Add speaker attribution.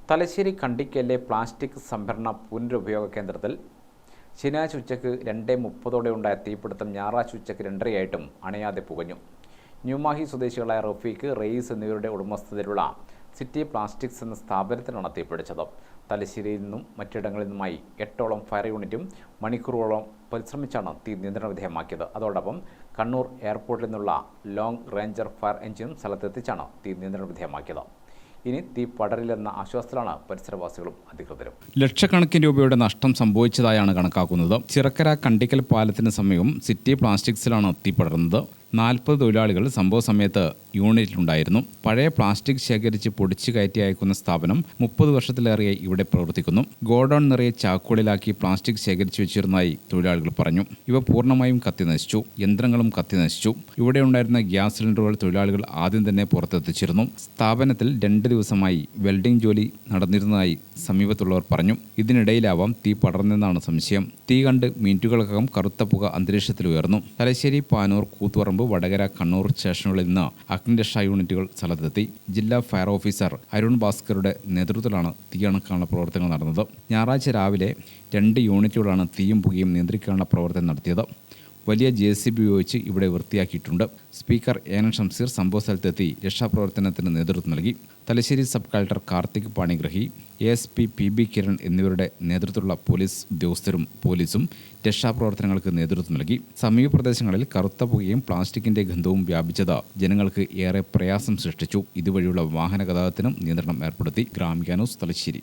Speaker 1: Thalassery കണ്ടിക്കലിലെ plastic സംഭരണ പുനരുപയോഗ കേന്ദ്രത്തിൽ ശനിയാഴ്ച ഉച്ചയ്ക്ക് 2:30 ഉണ്ടായ തീപിടുത്തം ഞായറാഴ്ച ഉച്ചയ്ക്ക് 2:30 അണയാതെ പുകഞ്ഞു. ന്യൂമാഹി സ്വദേശികളായ റഫീഖ്, റയീസ് എന്നിവരുടെ ഉടമസ്ഥതയിലുള്ള സിറ്റി പ്ലാസ്റ്റിക്സ് എന്ന സ്ഥാപനത്തിനാണ് തീപിടിച്ചത്. തലശ്ശേരിയിൽ നിന്നും മറ്റിടങ്ങളിൽ നിന്നുമായി 8ഓളം ഫയർ യൂണിറ്റും മണിക്കൂറുകളോളം പരിശ്രമിച്ചാണ് തീ നിയന്ത്രണ വിധേയമാക്കിയത്. അതോടൊപ്പം കണ്ണൂർ എയർപോർട്ടിൽ നിന്നുള്ള ലോങ് റേഞ്ചർ ഫയർ എഞ്ചിനും സ്ഥലത്തെത്തിച്ചാണ് തീ നിയന്ത്രണ വിധേയമാക്കിയത്. ഇനി തീ പടരില്ലെന്ന ആശ്വാസത്തിലാണ് പരിസരവാസികളും അധികൃതരും.
Speaker 2: ലക്ഷക്കണക്കിന് രൂപയുടെ നഷ്ടം സംഭവിച്ചതായാണ് കണക്കാക്കുന്നത്. ചിറക്കര കണ്ടിക്കൽ പാലത്തിന് സമീപം സിറ്റി പ്ലാസ്റ്റിക്സിലാണ് തീ പടർന്നത്. 40 തൊഴിലാളികൾ സംഭവ സമയത്ത് യൂണിറ്റിലുണ്ടായിരുന്നു. പഴയ പ്ലാസ്റ്റിക് ശേഖരിച്ച് പൊടിച്ചു കയറ്റി അയക്കുന്ന സ്ഥാപനം 30 വർഷത്തിലേറെയായി ഇവിടെ പ്രവർത്തിക്കുന്നു. ഗോഡൌൺ നിറയെ ചാക്കുകളിലാക്കി പ്ലാസ്റ്റിക് ശേഖരിച്ചു വെച്ചിരുന്നതായി തൊഴിലാളികൾ പറഞ്ഞു. ഇവ പൂർണ്ണമായും കത്തിനശിച്ചു. യന്ത്രങ്ങളും കത്തിനശിച്ചു. ഇവിടെ ഉണ്ടായിരുന്ന ഗ്യാസ് സിലിണ്ടറുകൾ തൊഴിലാളികൾ ആദ്യം തന്നെ പുറത്തെത്തിച്ചിരുന്നു. സ്ഥാപനത്തിൽ 2 ദിവസമായി വെൽഡിംഗ് ജോലി നടന്നിരുന്നതായി സമീപത്തുള്ളവർ പറഞ്ഞു. ഇതിനിടയിലാവാം തീ പടർന്നെന്നാണ് സംശയം. തീ കണ്ട് മിനിറ്റുകൾക്കകം കറുത്ത പുക അന്തരീക്ഷത്തിൽ ഉയർന്നു. തലശ്ശേരി, പാനൂർ, കൂത്തുപറമ്പ്, വടകര, കണ്ണൂർ സ്റ്റേഷനുകളിൽ നിന്ന് അഗ്നിരക്ഷാ യൂണിറ്റുകൾ സ്ഥലത്തെത്തി. ജില്ലാ ഫയർ ഓഫീസർ അരുൺ ഭാസ്കറുടെ നേതൃത്വത്തിലാണ് തീയണക്കാനുള്ള പ്രവർത്തനങ്ങൾ നടന്നത്. ഞായറാഴ്ച രാവിലെ 2 യൂണിറ്റുകളാണ് തീയും പുകയും നിയന്ത്രിക്കാനുള്ള പ്രവർത്തനം നടത്തിയത്. വലിയ JCB ഉപയോഗിച്ച് ഇവിടെ വൃത്തിയാക്കിയിട്ടുണ്ട്. സ്പീക്കർ AN ഷംസീർ സംഭവസ്ഥലത്തെത്തി രക്ഷാപ്രവർത്തനത്തിന് നേതൃത്വം നൽകി. Thalassery sub collector Karthik Panigrahi, ASP PB Kiran എന്നിവരുടെ നേതൃത്വത്തിലുള്ള പോലീസ് ഉദ്യോഗസ്ഥരും പോലീസും രക്ഷാപ്രവർത്തനങ്ങൾക്ക് നേതൃത്വം നൽകി. സമീപ പ്രദേശങ്ങളിൽ കറുത്ത പുകയും പ്ലാസ്റ്റിക്കിന്റെ ഗന്ധവും വ്യാപിച്ചത് ജനങ്ങൾക്ക് ഏറെ പ്രയാസം സൃഷ്ടിച്ചു. ഇതുവഴിയുള്ള വാഹന ഗതാഗതത്തിനും നിയന്ത്രണം ഏർപ്പെടുത്തി. ഗ്രാമിക ന്യൂസ്, തലശ്ശേരി.